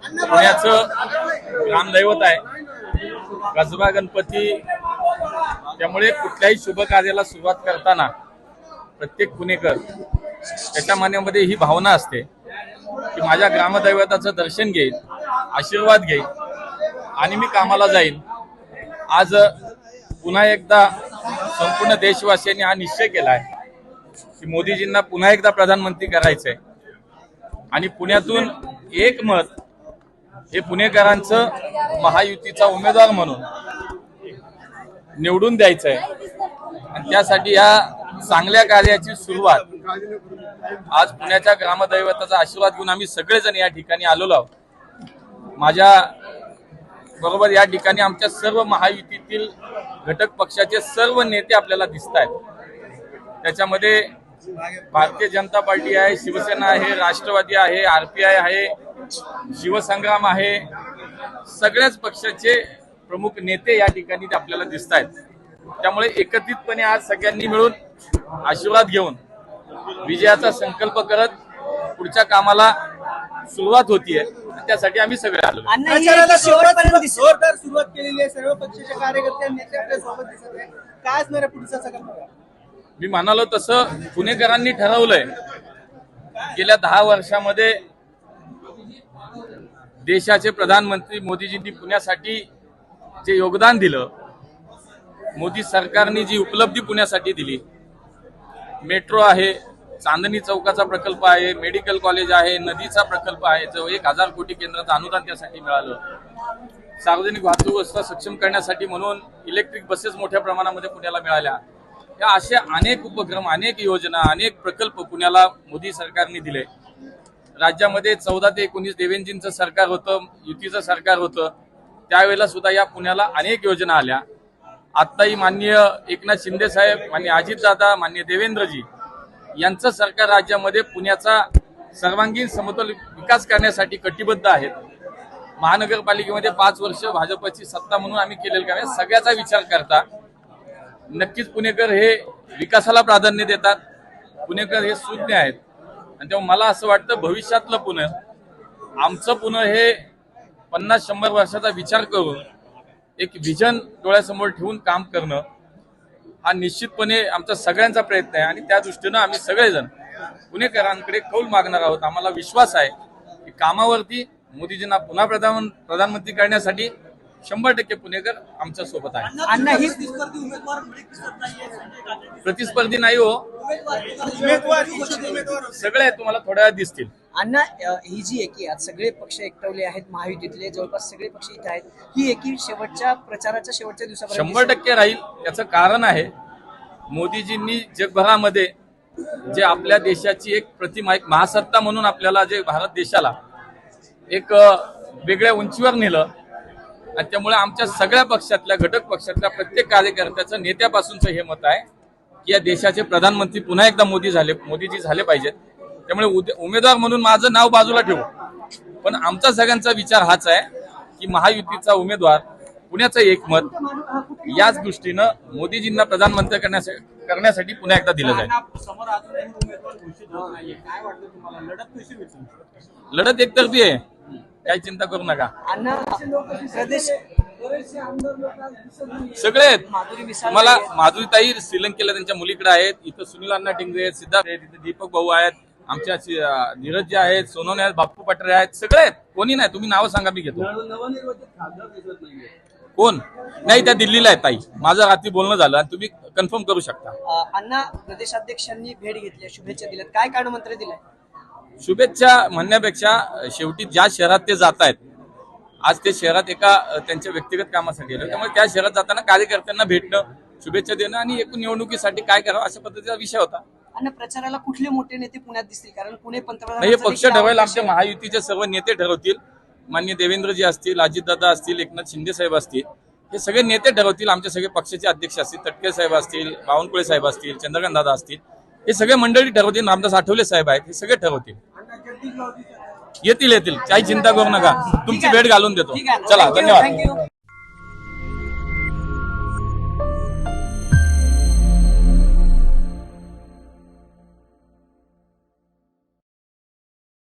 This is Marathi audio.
पुण्याचं ग्रामदैवत आहे कसबा गणपती। त्यामुळे कुठल्याही शुभ कार्याला सुरुवात करताना प्रत्येक पुणेकर त्याच्या मनामध्ये ही भावना असते की माझ्या ग्रामदैवताचं दर्शन घेईल, आशीर्वाद घेईल आणि मी कामाला जाईल। आज पुन्हा एकदा संपूर्ण देशवासियांनी हा निश्चय केला आहे की मोदीजींना पुन्हा एकदा प्रधानमंत्री करायचंय आणि पुण्यातून एक मत हे पुणेकरांचं महायुतीचा उमेदवार म्हणून निवडून द्यायचं आहे। आणि त्यासाठी या चांगल्या कार्याची सुरुवात आज पुण्याच्या ग्रामदैवताचा आशीर्वाद घेऊन आम्ही सगळेजण या ठिकाणी आलेलो आहोत। माझ्या बरोबर या ठिकाणी आमच्या सर्व महायुतीतील घटक पक्षाचे सर्व नेते आपल्याला दिसत आहेत। त्याच्यामध्ये भारतीय जनता पार्टी आहे, शिवसेना आहे, राष्ट्रवादी आहे, आरपीआय आहे, शिवसंग्राम आहे, सगळ्याच पक्षाचे प्रमुख नेते या ठिकाणी आपल्याला दिसत आहेत। त्यामुळे एकत्रितपणे आज सगळ्यांनी मिळून आशीर्वाद घेऊन विजयाचा संकल्प करत पुढच्या कामाला सुरुवात होतीये। त्यासाठी आम्ही सगळे आलो। जोरदार सुरुवात केलेली आहे, सर्व पक्षाच्या कार्यकर्त्यांनी नेते आपल्या सोबत दिसत आहे। काय असणार पुढचा सगळं? मी म्हणालो तसं पुणेकरांनी ठरवलंय गेल्या 10 वर्षामध्ये देशाचे प्रधानमंत्री मोदीजींनी पुण्यासाठी जे योगदान दिलं, मोदी सरकारने जी उपलब्धी पुण्यासाठी दिली, मेट्रो आहे, चांदणी चौकाचा प्रकल्प आहे, मेडिकल कॉलेज आहे, नदीचा प्रकल्प आहे, जो 1000 कोटी केंद्राचं अनुदान त्यासाठी मिळालं, सार्वजनिक वाहतूक व्यवस्था सक्षम करण्यासाठी म्हणून इलेक्ट्रिक बसेस मोठ्या प्रमाणामध्ये पुण्याला मिळाल्या। या अशा अनेक उपक्रम, अनेक योजना, अनेक प्रकल्प पुण्याला मोदी सरकारने दिले। राज्यामध्ये 14 ते 19 देवेंद्रजींचं सरकार होतं, युतीचं सरकार होतं, त्यावेळेला सुद्धा या पुण्याला अनेक योजना आल्या। आत्ताही माननीय एकनाथ शिंदे साहेब, माननीय अजितदादा, माननीय देवेंद्रजी यांचं सरकार राज्यामध्ये पुण्याचा सर्वांगीण समतोल विकास करण्यासाठी कटिबद्ध आहेत। महानगरपालिकेमध्ये 5 वर्ष भाजपची सत्ता म्हणून आम्ही केलेलं काम आहे। सगळ्याचा विचार करता नक्कीच पुणेकर हे विकासाला प्राधान्य देतात, पुणेकर हे सुज्ञ आहेत। आणि तेव्हा मला असं वाटतं भविष्यातलं पुणे, आमचं पुणे हे 50-100 वर्षाचा विचार करून एक विजन डोळ्यासमोर ठेवून काम करणं हा निश्चितपणे आमचा सगळ्यांचा प्रयत्न आहे। आणि त्या दृष्टीनं आम्ही सगळेजण पुणेकरांकडे कौल मागणार आहोत। आम्हाला विश्वास आहे की कामावरती मोदीजींना पुन्हा प्रधानमंत्री करण्यासाठी 100% पुणेकर आमच्या सोबत आहे। प्रतिस्पर्धी नाही हो, सगळे तुम्हाला थोड्या वेळात दिसतील। अण्णा, ही जी एकी आज सगळे पक्ष एकटवले आहेत, महायुतीतले जवळपास सगळे पक्ष इथे आहेत, ही एकी शेवटच्या प्रचाराच्या शेवटच्या दिवसापर्यंत 100% राहील। याचं कारण आहे मोदीजींनी जगभरामध्ये जे आपल्या देशाची एक प्रतिमा, एक महासत्ता म्हणून आपल्याला जे भारत देशाला एक वेगळ्या उंचीवर नेलं। आणि त्यामुळे आमच्या सगळ्या पक्षातल्या, घटक पक्षातल्या प्रत्येक कार्यकर्त्याचं, नेत्यापासूनचं हे मत आहे की या देशाचे प्रधानमंत्री पुन्हा एकदा मोदीजी झाले पाहिजेत। त्यामुळे उमेदवार म्हणून माझं नाव बाजूला ठेवू, पण आमचा सगळ्यांचा विचार हाच आहे की महायुतीचा उमेदवार, पुण्याचं एकमत, याच दृष्टीनं मोदीजींना प्रधानमंत्री करण्यासाठी पुन्हा एकदा दिलं जाईल। लढत एकतर्फी आहे, काही चिंता करू नका। सगळे आहेत, मला माधुरीताई श्रीलंकेला त्यांच्या मुलीकडे आहेत, इथं सुनील अण्णा टिंगरे आहेत, सिद्धार्थ आहेत, इथे दीपक भाऊ आहेत, आमच्या नीरज जे आहेत, सोनवणे आहेत, बाप्पू पटरे आहेत, सगळे आहेत। कोणी नाही, तुम्ही नाव सांगा, मी घेतो। कोण नाही, त्या दिल्लीला आहेत ताई, माझं रात्री बोलणं झालं आणि तुम्ही कन्फर्म करू शकता। अण्णा, प्रदेशाध्यक्षांनी भेट घेतली, शुभेच्छा दिल्यात, काय कानमंत्र दिलाय? शुभेच्छा म्हणण्यापेक्षा शेवटी ज्या शहरात ते जात आहेत, आज ते शहरात एका त्यांच्या व्यक्तिगत कामासाठी आले, त्यामुळे त्या शहरात जाताना कार्यकर्त्यांना भेटणं, शुभेच्छा देणं आणि एकूण निवडणुकीसाठी काय करावं अशा पद्धतीचा विषय होता। अण्णा, प्रचाराला कुठले मोठे नेते पुण्यात दिसतील? कारण पुणे पंतप्रधान हे पक्ष ठरवायला आमच्या महायुतीचे सर्व नेते ठरवतील। माननीय देवेंद्रजी असतील, अजितदादा असतील, एकनाथ शिंदे साहेब असतील, हे सगळे नेते ठरवतील। आमचे सगळे पक्षाचे अध्यक्ष असतील, तटके साहेब असतील, बावनकुळे साहेब असतील, चंद्रकांत दादा असतील, हे सगळे मंडळी ठरवतील। रामदास आठवले साहेब आहेत, हे सगळे ठरवतील। येतील, काही चिंता करू नका, तुमची भेट घालून देतो। चला, धन्यवाद।